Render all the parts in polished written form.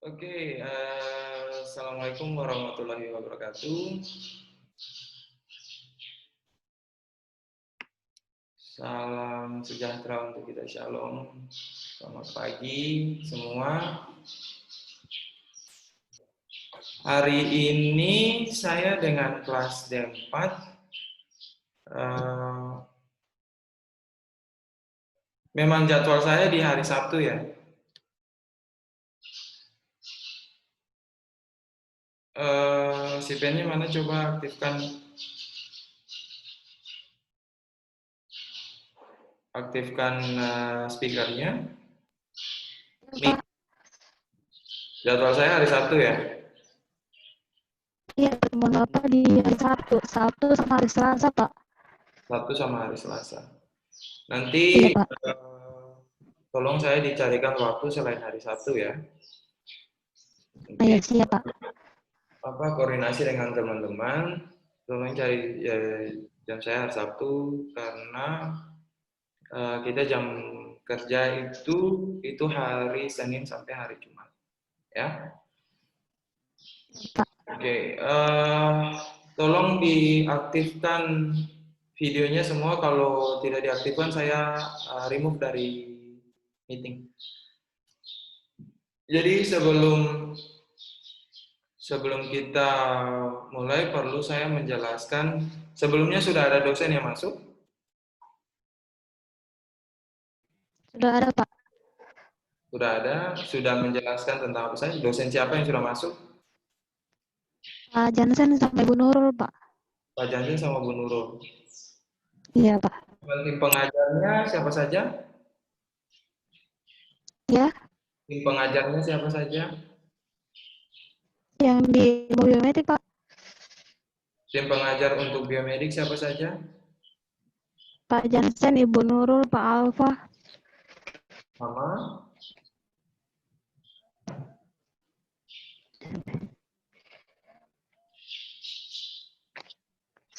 Oke, Assalamualaikum warahmatullahi wabarakatuh. Salam sejahtera untuk kita, shalom. Selamat pagi semua. Hari ini saya dengan kelas D4 memang jadwal saya di hari Sabtu ya. Si pennya mana, coba aktifkan speakernya. Jadwal saya hari Sabtu ya. Iya, mohon Bapak di hari Sabtu sama hari Selasa, Pak. Sabtu sama hari Selasa. Nanti Iya, Pak. tolong saya dicarikan waktu selain hari Sabtu ya. Iya, Nanti siap, Pak. koordinasi dengan teman-teman, tolong cari jam saya hari Sabtu karena kita jam kerja itu hari Senin sampai hari Jumat, ya. Pak. Oke, tolong diaktifkan videonya semua. Kalau tidak diaktifkan, saya remove dari meeting. Jadi sebelum kita mulai perlu saya menjelaskan. Sebelumnya sudah ada dosen yang masuk? Sudah ada, Pak. Sudah ada, sudah menjelaskan tentang apa saja. Dosen siapa yang sudah masuk? Pak Jansen sama Ibu Nurul, Pak. Pak Jansen sama Bu Nurul. Iya, Pak. Tim pengajarnya siapa saja? Ya, Tim pengajarnya siapa saja? yang di biometrik, Pak. Tim pengajar untuk biomedik siapa saja? Pak Jansen, Ibu Nurul, Pak Alfa. Sama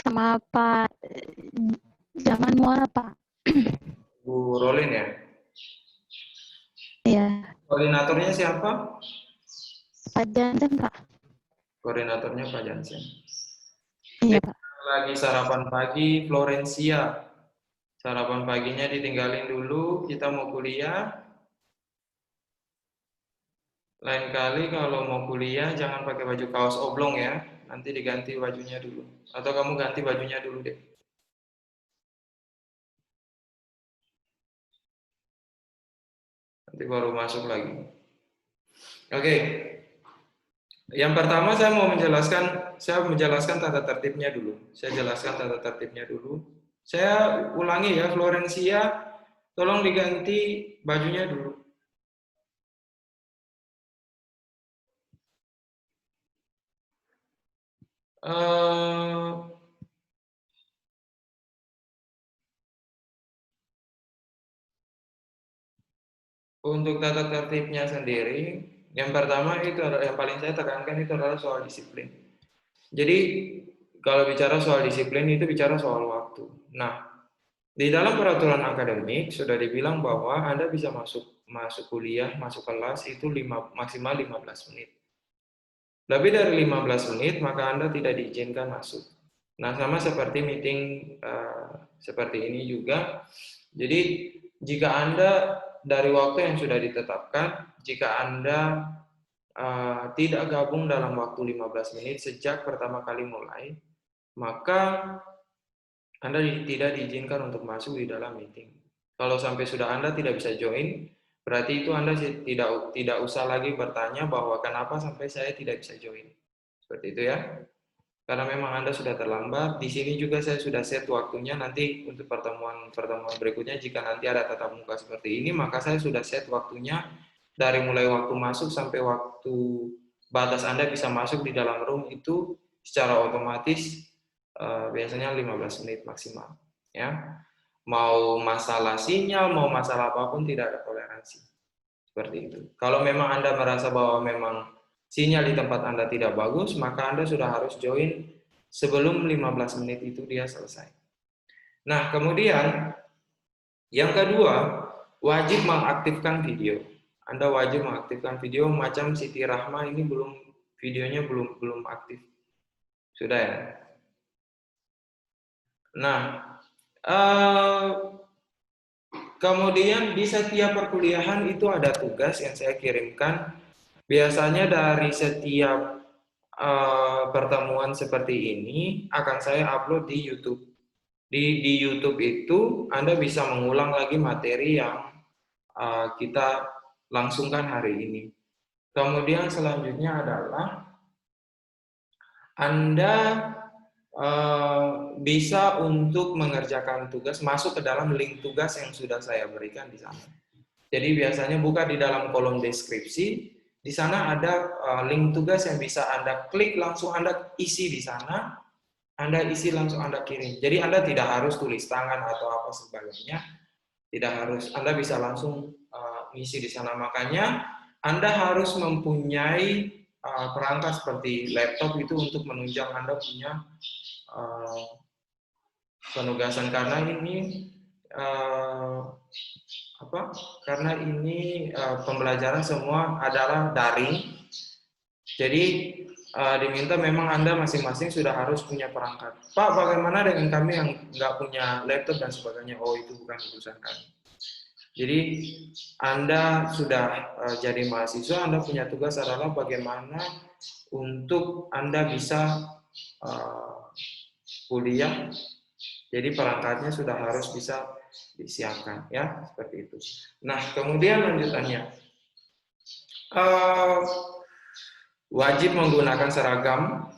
Sama Pak Jangan Muara, Pak. Bu Rolin ya? Iya. Koordinatornya siapa? Pak Jansen, Pak. Koordinatornya Pak Jansen. Iya, Pak. Lagi sarapan pagi, Florencia. Sarapan paginya ditinggalin dulu, kita mau kuliah. Lain kali kalau mau kuliah jangan pakai baju kaos oblong ya. Nanti diganti bajunya dulu. Atau kamu ganti bajunya dulu deh. Nanti baru masuk lagi. Oke. Yang pertama saya menjelaskan tata tertibnya dulu. Saya jelaskan tata tertibnya dulu. Saya ulangi ya, Florencia, tolong diganti bajunya dulu. Untuk tata tertibnya sendiri, yang pertama itu adalah yang paling saya tekankan itu adalah soal disiplin. Jadi kalau bicara soal disiplin itu bicara soal waktu. Nah, di dalam peraturan akademik sudah dibilang bahwa Anda bisa masuk kuliah, masuk kelas itu maksimal 15 menit. Lebih dari 15 menit maka Anda tidak diizinkan masuk. Nah, sama seperti meeting seperti ini juga. Jadi, jika Anda dari waktu yang sudah ditetapkan, jika Anda tidak gabung dalam waktu 15 menit sejak pertama kali mulai, maka Anda tidak diizinkan untuk masuk di dalam meeting. Kalau sampai sudah Anda tidak bisa join, berarti itu Anda tidak usah lagi bertanya bahwa kenapa sampai saya tidak bisa join. Seperti itu ya. Karena memang Anda sudah terlambat. Di sini juga saya sudah set waktunya nanti untuk pertemuan berikutnya jika nanti ada tatap muka seperti ini, maka saya sudah set waktunya dari mulai waktu masuk sampai waktu batas Anda bisa masuk di dalam room itu secara otomatis biasanya 15 menit maksimal, ya. Mau masalah sinyal, mau masalah apapun tidak ada toleransi. Seperti itu. Kalau memang Anda merasa bahwa memang sinyal di tempat Anda tidak bagus, maka Anda sudah harus join sebelum 15 menit itu dia selesai. Nah, kemudian yang kedua, wajib mengaktifkan video. Anda wajib mengaktifkan video. Macam Siti Rahma ini videonya belum aktif. Sudah ya? Nah, kemudian di setiap perkuliahan itu ada tugas yang saya kirimkan. Biasanya dari setiap pertemuan seperti ini akan saya upload di YouTube. Di YouTube itu Anda bisa mengulang lagi materi yang kita langsungkan hari ini. Kemudian selanjutnya adalah Anda bisa untuk mengerjakan tugas masuk ke dalam link tugas yang sudah saya berikan di sana. Jadi biasanya buka di dalam kolom deskripsi, di sana ada link tugas yang bisa Anda klik, langsung Anda isi di sana, Anda isi langsung Anda kirim. Jadi Anda tidak harus tulis tangan atau apa sebagainya, tidak harus. Anda bisa langsung isi di sana. Makanya Anda harus mempunyai perangkat seperti laptop itu untuk menunjang Anda punya penugasan, karena ini karena ini pembelajaran semua adalah daring. Jadi diminta memang Anda masing-masing sudah harus punya perangkat. Pak, bagaimana dengan kami yang nggak punya laptop dan sebagainya? Oh, itu bukan urusan kami. Jadi Anda sudah jadi mahasiswa, Anda punya tugas adalah bagaimana untuk Anda bisa kuliah. Jadi perangkatnya sudah harus bisa disiapkan, ya, seperti itu. Nah, kemudian lanjutannya, wajib menggunakan seragam.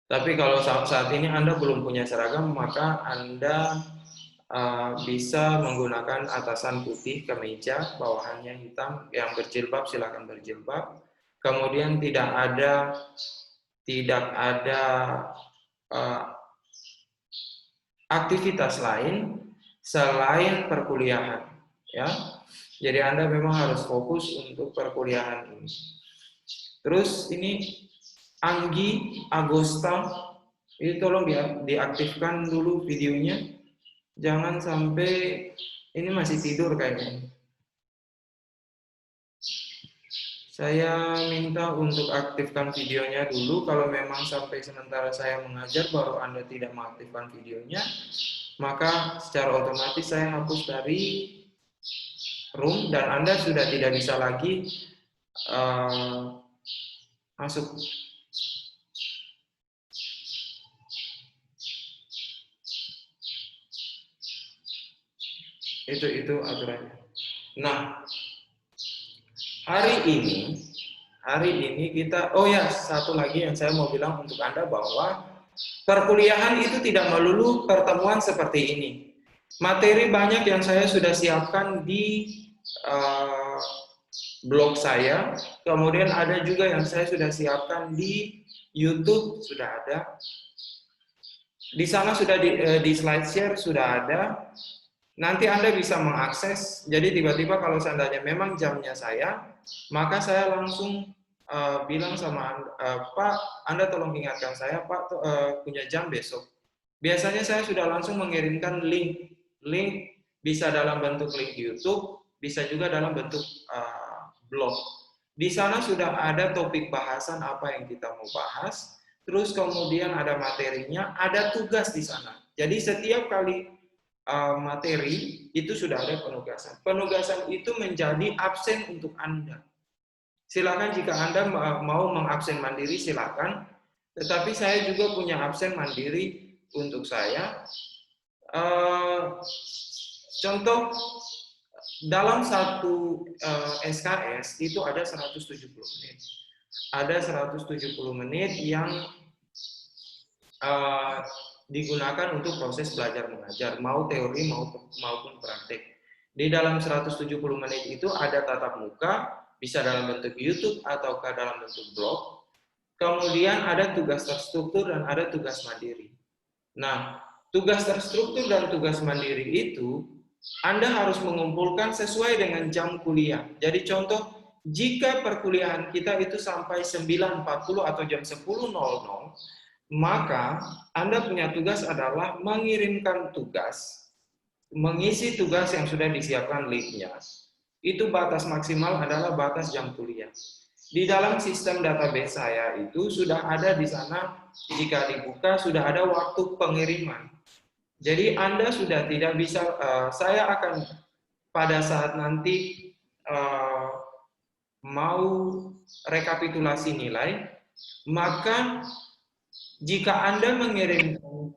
Tapi kalau saat ini Anda belum punya seragam, maka Anda bisa menggunakan atasan putih kemeja, bawahannya hitam. Yang berjilbab silakan berjilbab. Kemudian tidak ada aktivitas lain selain perkuliahan, ya. Jadi Anda memang harus fokus untuk perkuliahan ini. Terus ini Anggi Agosta, ini tolong diaktifkan dulu videonya. Jangan sampai ini masih tidur kayaknya. Saya minta untuk aktifkan videonya dulu. Kalau memang sampai sementara saya mengajar baru Anda tidak mengaktifkan videonya, maka secara otomatis saya hapus dari room dan Anda sudah tidak bisa lagi masuk. Itu aturannya. Nah, hari ini kita, oh ya, satu lagi yang saya mau bilang untuk Anda bahwa perkuliahan itu tidak melulu pertemuan seperti ini. Materi banyak yang saya sudah siapkan di blog saya, kemudian ada juga yang saya sudah siapkan di YouTube, sudah ada. Di sana sudah di slide share sudah ada. Nanti Anda bisa mengakses, jadi tiba-tiba kalau seandainya memang jamnya saya, maka saya langsung bilang sama Pak, Anda tolong ingatkan saya, Pak punya jam besok. Biasanya saya sudah langsung mengirimkan link bisa dalam bentuk link YouTube, bisa juga dalam bentuk blog. Di sana sudah ada topik bahasan apa yang kita mau bahas, terus kemudian ada materinya, ada tugas di sana. Jadi setiap kali materi itu sudah ada penugasan. Penugasan itu menjadi absen untuk Anda. Silakan jika Anda mau mengabsen mandiri silakan. Tetapi saya juga punya absen mandiri untuk saya. Contoh dalam satu SKS itu ada 170 menit. Ada 170 menit yang digunakan untuk proses belajar mengajar, mau teori maupun praktik. Di dalam 170 menit itu ada tatap muka, bisa dalam bentuk YouTube atau dalam bentuk blog. Kemudian ada tugas terstruktur dan ada tugas mandiri. Nah, tugas terstruktur dan tugas mandiri itu Anda harus mengumpulkan sesuai dengan jam kuliah. Jadi contoh, jika perkuliahan kita itu sampai 9.40 atau jam 10.00, maka Anda punya tugas adalah mengirimkan tugas, mengisi tugas yang sudah disiapkan linknya, itu batas maksimal adalah batas jam kuliah. Di dalam sistem database saya itu sudah ada di sana, jika dibuka sudah ada waktu pengiriman. Jadi Anda sudah tidak bisa, saya akan pada saat nanti mau rekapitulasi nilai, maka jika Anda mengirimkan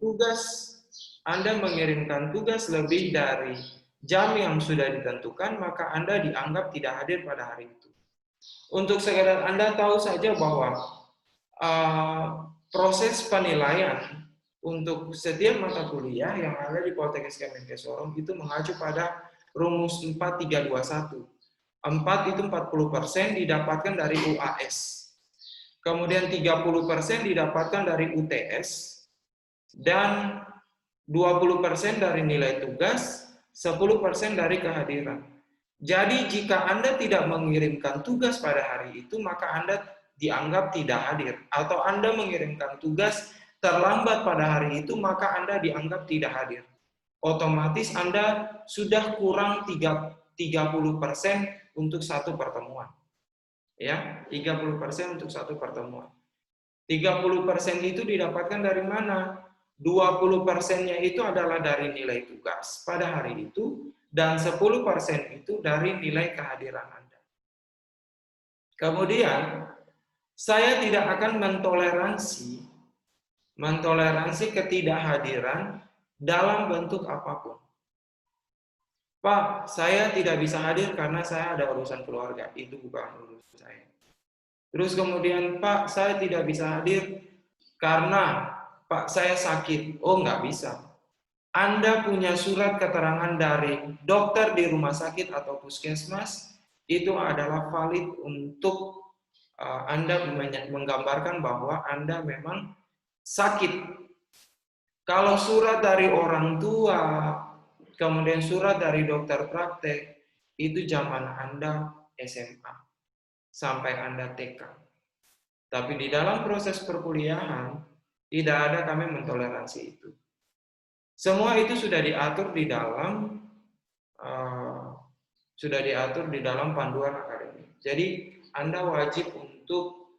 tugas lebih dari jam yang sudah ditentukan, maka Anda dianggap tidak hadir pada hari itu. Untuk sekedar Anda tahu saja bahwa proses penilaian untuk setiap mata kuliah yang ada di Poltekkes Kemenkes Sorong itu mengacu pada rumus 4321. 4 itu 40% didapatkan dari UAS. Kemudian 30% didapatkan dari UTS dan 20% dari nilai tugas, 10% dari kehadiran. Jadi jika Anda tidak mengirimkan tugas pada hari itu, maka Anda dianggap tidak hadir. Atau Anda mengirimkan tugas terlambat pada hari itu, maka Anda dianggap tidak hadir. Otomatis Anda sudah kurang 30% untuk satu pertemuan. Ya, 30% untuk satu pertemuan. 30% itu didapatkan dari mana? 20%-nya itu adalah dari nilai tugas pada hari itu, dan 10% itu dari nilai kehadiran Anda. Kemudian, saya tidak akan mentoleransi ketidakhadiran dalam bentuk apapun. Pak, saya tidak bisa hadir karena saya ada urusan keluarga. Itu bukan urusan saya. Terus kemudian, Pak, saya tidak bisa hadir karena Pak, saya sakit. Oh, nggak bisa. Anda punya surat keterangan dari dokter di rumah sakit atau puskesmas, itu adalah valid untuk Anda menggambarkan bahwa Anda memang sakit. Kalau surat dari orang tua, kemudian surat dari dokter praktek, itu zaman Anda SMA sampai Anda TK. Tapi di dalam proses perkuliahan, tidak ada kami mentoleransi itu. Semua itu sudah diatur di dalam panduan akademik. Jadi Anda wajib untuk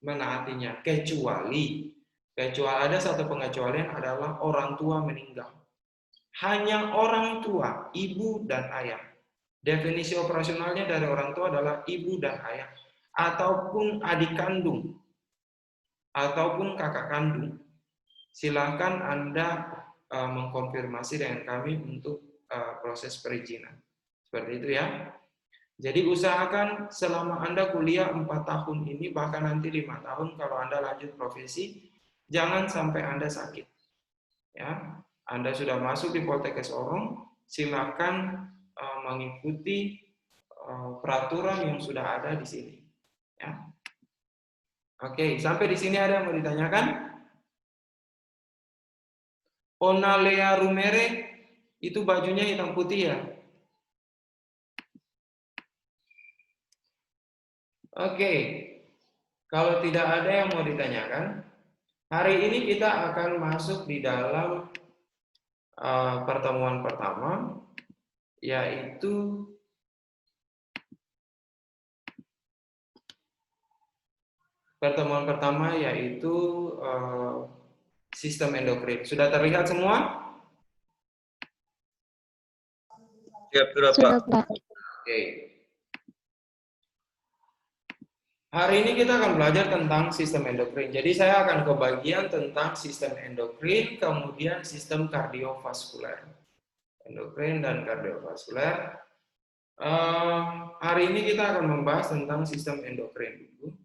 menaatinya, kecuali ada satu pengecualian adalah orang tua meninggal. Hanya orang tua, ibu dan ayah. Definisi operasionalnya dari orang tua adalah ibu dan ayah, ataupun adik kandung, ataupun kakak kandung. Silakan Anda mengkonfirmasi dengan kami untuk proses perizinan. Seperti itu ya. Jadi usahakan selama Anda kuliah 4 tahun ini, bahkan nanti 5 tahun kalau Anda lanjut profesi, jangan sampai Anda sakit. Ya, Anda sudah masuk di Poltekkes Sorong, silakan mengikuti peraturan yang sudah ada di sini. Ya. Oke, sampai di sini ada yang mau ditanyakan? Onalea Rumere itu bajunya hitam putih ya. Oke, kalau tidak ada yang mau ditanyakan, hari ini kita akan masuk di dalam pertemuan pertama, yaitu sistem endokrin. Sudah terlihat semua? Siap, sudah, Pak. Oke. Hari ini kita akan belajar tentang sistem endokrin. Jadi saya akan ke bagian tentang sistem endokrin, kemudian sistem kardiovaskuler. Endokrin dan kardiovaskuler. Hari ini kita akan membahas tentang sistem endokrin dulu.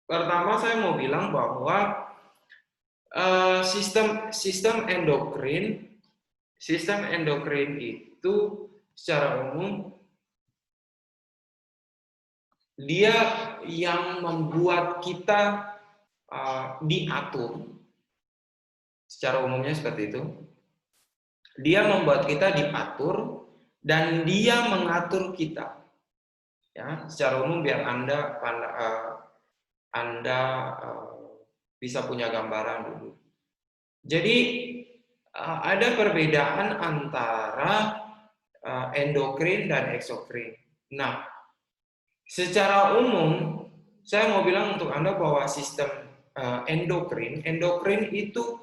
Pertama saya mau bilang bahwa sistem endokrin itu secara umum dia yang membuat kita diatur. Secara umumnya seperti itu. Dia membuat kita diatur dan dia mengatur kita. Ya, secara umum biar Anda bisa punya gambaran dulu. Jadi ada perbedaan antara endokrin dan eksokrin. Nah, secara umum saya mau bilang untuk Anda bahwa sistem endokrin itu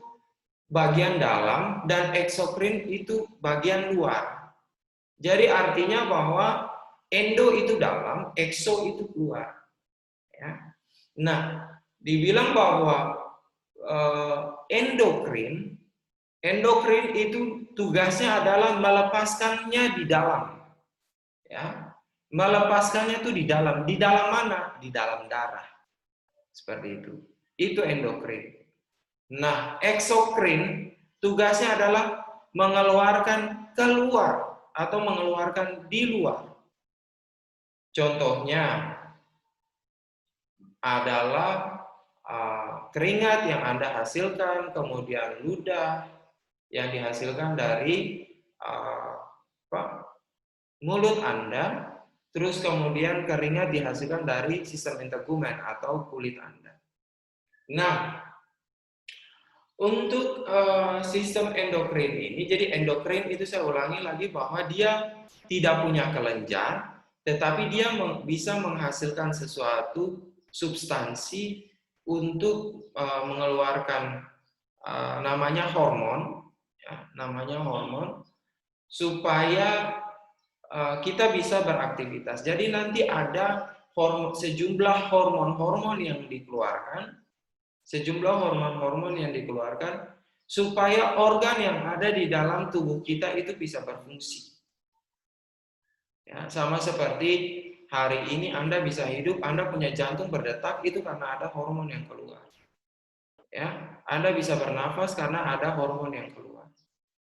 bagian dalam dan eksokrin itu bagian luar. Jadi artinya bahwa endo itu dalam, ekso itu keluar. Ya. Nah, dibilang bahwa endokrin itu tugasnya adalah melepaskannya di dalam. Ya. Melepaskannya itu di dalam. Di dalam mana? Di dalam darah. Seperti itu. Itu endokrin. Nah, eksokrin tugasnya adalah mengeluarkan keluar atau mengeluarkan di luar. Contohnya adalah keringat yang Anda hasilkan, kemudian ludah yang dihasilkan dari mulut Anda, terus kemudian keringat dihasilkan dari sistem integumen atau kulit Anda. Nah, untuk sistem endokrin ini, jadi endokrin itu saya ulangi lagi bahwa dia tidak punya kelenjar, tetapi dia bisa menghasilkan sesuatu substansi untuk mengeluarkan namanya hormon, ya, namanya hormon, supaya kita bisa beraktivitas. Jadi nanti ada sejumlah hormon-hormon yang dikeluarkan, supaya organ yang ada di dalam tubuh kita itu bisa berfungsi. Ya, sama seperti hari ini Anda bisa hidup, Anda punya jantung berdetak itu karena ada hormon yang keluar. Ya, Anda bisa bernafas karena ada hormon yang keluar.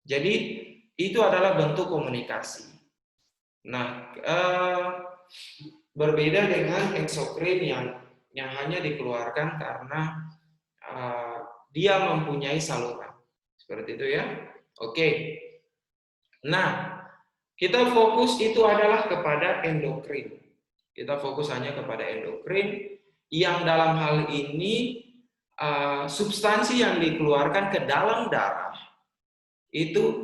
Jadi itu adalah bentuk komunikasi. Nah, berbeda dengan eksokrin yang hanya dikeluarkan karena dia mempunyai saluran. Seperti itu ya. Oke. Nah, kita fokus itu adalah kepada endokrin. Kita fokus hanya kepada endokrin yang dalam hal ini substansi yang dikeluarkan ke dalam darah itu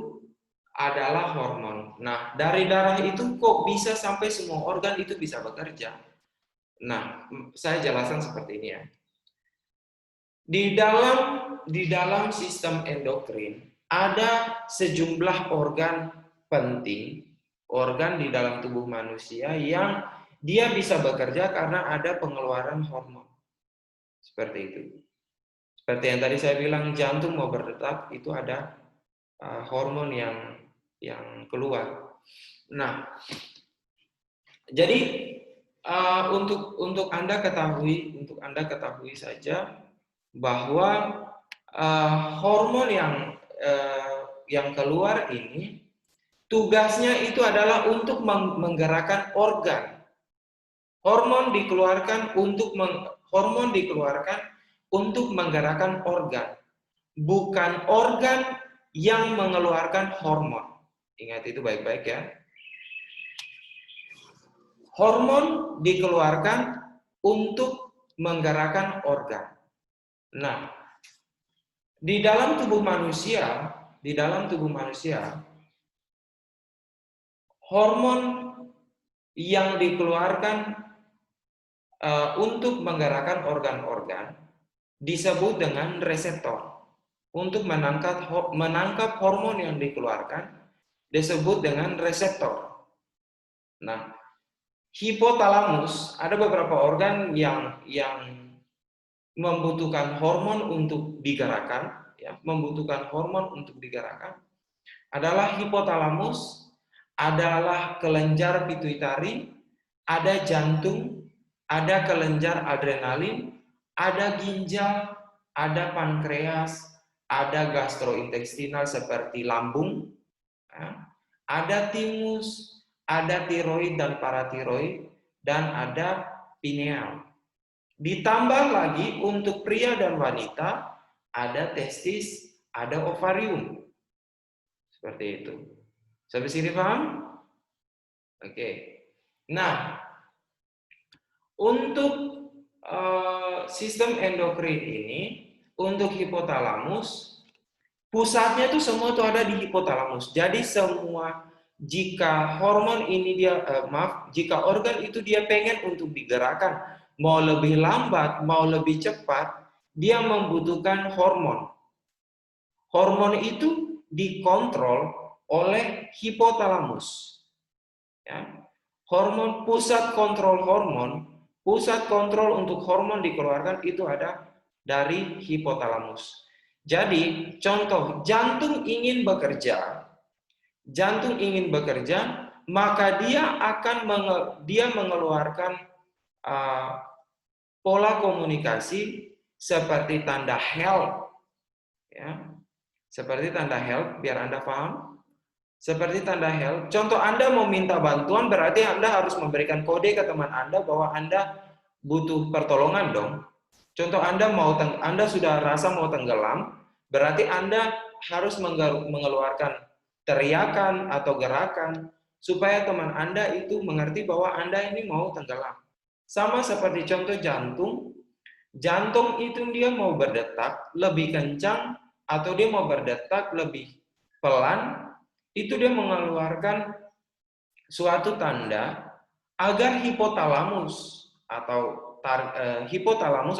adalah hormon. Nah, dari darah itu kok bisa sampai semua organ itu bisa bekerja? Nah, saya jelaskan seperti ini ya. Di dalam sistem endokrin ada sejumlah organ penting, organ di dalam tubuh manusia yang dia bisa bekerja karena ada pengeluaran hormon. Seperti itu. Seperti yang tadi saya bilang, jantung mau berdetak itu ada hormon yang keluar. Nah, jadi untuk Anda ketahui saja bahwa hormon yang keluar ini tugasnya itu adalah untuk menggerakkan organ. Hormon dikeluarkan untuk menggerakkan organ, bukan organ yang mengeluarkan hormon. Ingat itu baik-baik ya. Hormon dikeluarkan untuk menggerakkan organ. Nah, di dalam tubuh manusia, hormon yang dikeluarkan untuk menggerakkan organ-organ disebut dengan reseptor. Untuk menangkap hormon yang dikeluarkan disebut dengan reseptor. Nah, hipotalamus, ada beberapa organ yang membutuhkan hormon untuk digerakkan, ya, adalah hipotalamus, adalah kelenjar pituitari, ada jantung, ada kelenjar adrenalin, ada ginjal, ada pankreas, ada gastrointestinal seperti lambung, ya, ada timus, ada tiroid dan paratiroid, dan ada pineal. Ditambah lagi untuk pria dan wanita, ada testis, ada ovarium. Seperti itu. Sampai sini paham? Oke. Nah, untuk sistem endokrin ini, untuk hipotalamus, Pusatnya itu semua itu ada di hipotalamus. Jadi semua jika hormon ini jika organ itu dia pengen untuk digerakkan, mau lebih lambat, mau lebih cepat, dia membutuhkan hormon. Hormon itu dikontrol oleh hipotalamus. Ya. Pusat kontrol untuk hormon dikeluarkan itu ada dari hipotalamus. Jadi, contoh jantung ingin bekerja, maka dia akan mengeluarkan pola komunikasi seperti tanda help, ya, seperti tanda help, biar Anda paham. Seperti tanda help. Contoh Anda mau minta bantuan, berarti Anda harus memberikan kode ke teman Anda bahwa Anda butuh pertolongan dong. Contoh Anda sudah rasa mau tenggelam, berarti Anda harus mengeluarkan teriakan atau gerakan supaya teman Anda itu mengerti bahwa Anda ini mau tenggelam. Sama seperti contoh jantung. Jantung itu dia mau berdetak lebih kencang atau dia mau berdetak lebih pelan, itu dia mengeluarkan suatu tanda agar hipotalamus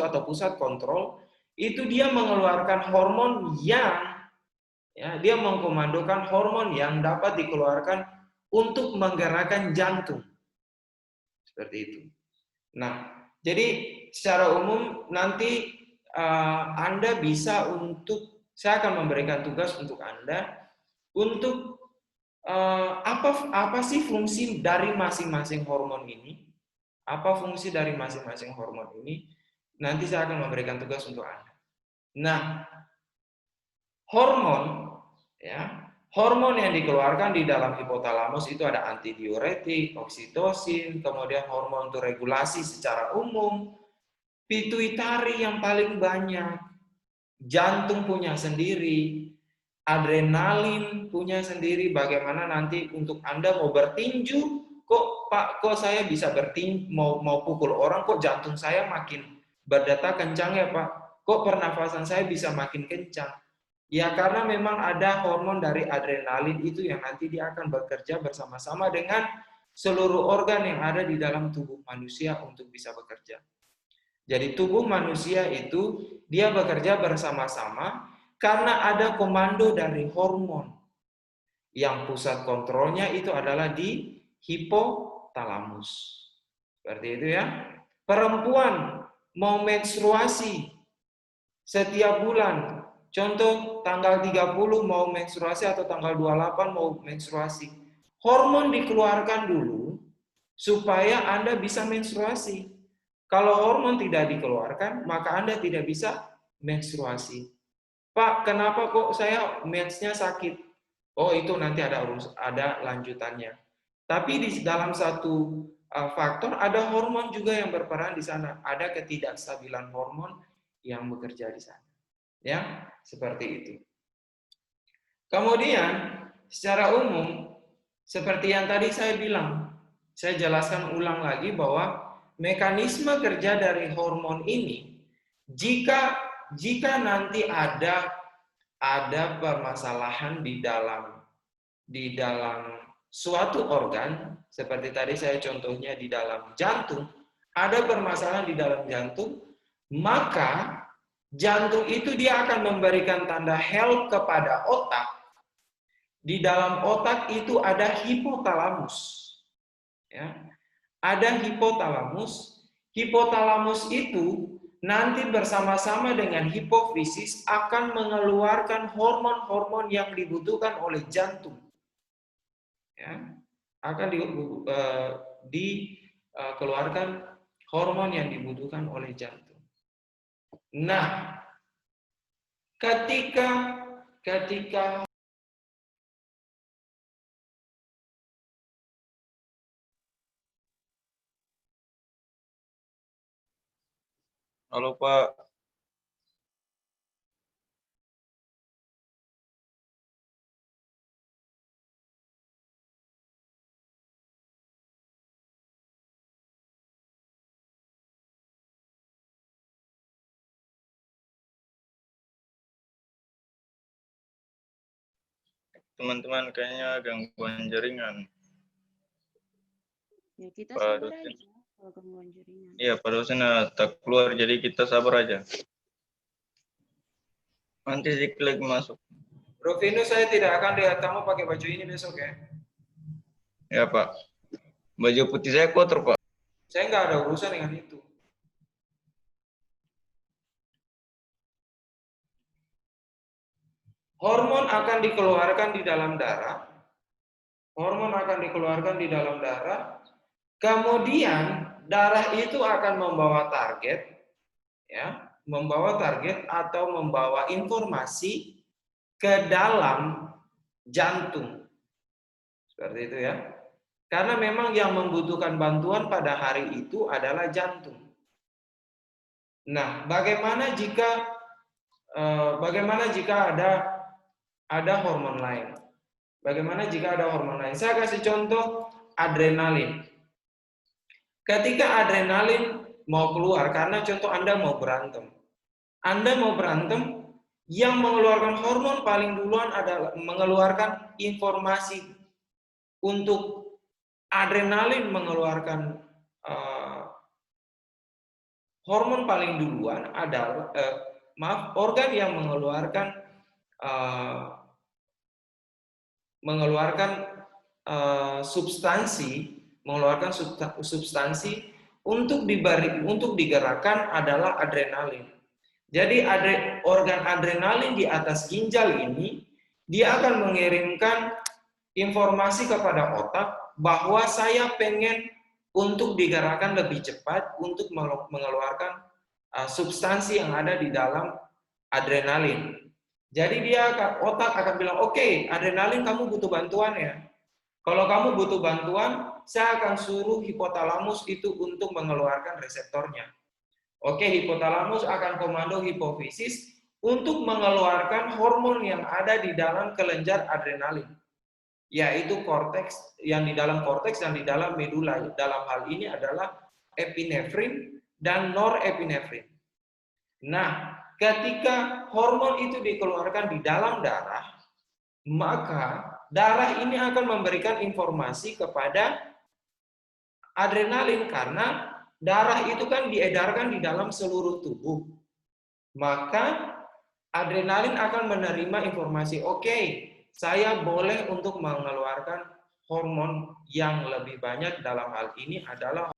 atau pusat kontrol itu dia mengeluarkan hormon dia mengkomandokan hormon yang dapat dikeluarkan untuk menggerakkan jantung. Seperti itu. Nah, jadi secara umum nanti Anda bisa saya akan memberikan tugas untuk Anda untuk apa sih fungsi dari masing-masing hormon ini? Apa fungsi dari masing-masing hormon ini? Nanti saya akan memberikan tugas untuk Anda. Nah, hormon yang dikeluarkan di dalam hipotalamus itu ada antidiuretik, oksitosin, kemudian hormon untuk regulasi secara umum, pituitari yang paling banyak, jantung punya sendiri, adrenalin punya sendiri. Bagaimana nanti untuk Anda mau bertinju, kok saya bisa bertinju, mau pukul orang, kok jantung saya makin berdetak kencang ya Pak, kok pernafasan saya bisa makin kencang. Ya karena memang ada hormon dari adrenalin itu yang nanti dia akan bekerja bersama-sama dengan seluruh organ yang ada di dalam tubuh manusia untuk bisa bekerja. Jadi tubuh manusia itu dia bekerja bersama-sama karena ada komando dari hormon. Yang pusat kontrolnya itu adalah di hipotalamus. Seperti itu ya. Perempuan mau menstruasi setiap bulan. Contoh tanggal 30 mau menstruasi atau tanggal 28 mau menstruasi. Hormon dikeluarkan dulu supaya Anda bisa menstruasi. Kalau hormon tidak dikeluarkan, maka Anda tidak bisa menstruasi. Pak, kenapa kok saya mensnya sakit? Oh, itu nanti ada lanjutannya. Tapi di dalam satu faktor ada hormon juga yang berperan di sana. Ada ketidakstabilan hormon yang bekerja di sana. Ya, seperti itu. Kemudian, secara umum, seperti yang tadi saya bilang, saya jelaskan ulang lagi bahwa mekanisme kerja dari hormon ini, jika nanti ada permasalahan di dalam suatu organ, seperti tadi saya contohnya di dalam jantung, ada permasalahan di dalam jantung, maka jantung itu dia akan memberikan tanda help kepada otak. Di dalam otak itu ada hipotalamus. Ya. Ada hipotalamus. Hipotalamus itu nanti bersama-sama dengan hipofisis akan mengeluarkan hormon-hormon yang dibutuhkan oleh jantung. Ya. Akan dikeluarkan hormon yang dibutuhkan oleh jantung. Nah, ketika Halo Pak. teman-teman, kayaknya gangguan jaringan. Ya kita Pak sabar dosen. aja kalau gangguan jaringan. Iya, Pak dosen tak keluar, jadi kita sabar aja. Nanti diklik masuk. Bro Vino, saya tidak akan lihat kamu pakai baju ini besok ya. Ya, Pak. Baju putih saya kotor, Pak. Saya nggak ada urusan dengan itu. Hormon akan dikeluarkan di dalam darah. Hormon akan dikeluarkan di dalam darah. Kemudian darah itu akan membawa target, ya, membawa target atau membawa informasi ke dalam jantung. Seperti itu ya. Karena memang yang membutuhkan bantuan pada hari itu adalah jantung. Nah, bagaimana jika ada hormon lain? Bagaimana jika ada hormon lain? Saya kasih contoh adrenalin. Ketika adrenalin mau keluar, karena contoh Anda mau berantem. Anda mau berantem, yang mengeluarkan hormon paling duluan adalah mengeluarkan informasi. Untuk adrenalin mengeluarkan hormon paling duluan adalah organ yang mengeluarkan substansi untuk digerakkan adalah adrenalin. Jadi organ adrenalin di atas ginjal ini dia akan mengirimkan informasi kepada otak bahwa saya pengen untuk digerakkan lebih cepat untuk mengeluarkan substansi yang ada di dalam adrenalin. Jadi otak akan bilang, oke, adrenalin kamu butuh bantuan ya. Kalau kamu butuh bantuan, saya akan suruh hipotalamus itu untuk mengeluarkan reseptornya. Oke, hipotalamus akan komando hipofisis untuk mengeluarkan hormon yang ada di dalam kelenjar adrenalin, yaitu korteks, yang di dalam korteks dan di dalam medula. Dalam hal ini adalah epinefrin dan norepinefrin. Nah, ketika hormon itu dikeluarkan di dalam darah, maka darah ini akan memberikan informasi kepada adrenalin karena darah itu kan diedarkan di dalam seluruh tubuh. Maka adrenalin akan menerima informasi, oke, saya boleh untuk mengeluarkan hormon yang lebih banyak, dalam hal ini adalah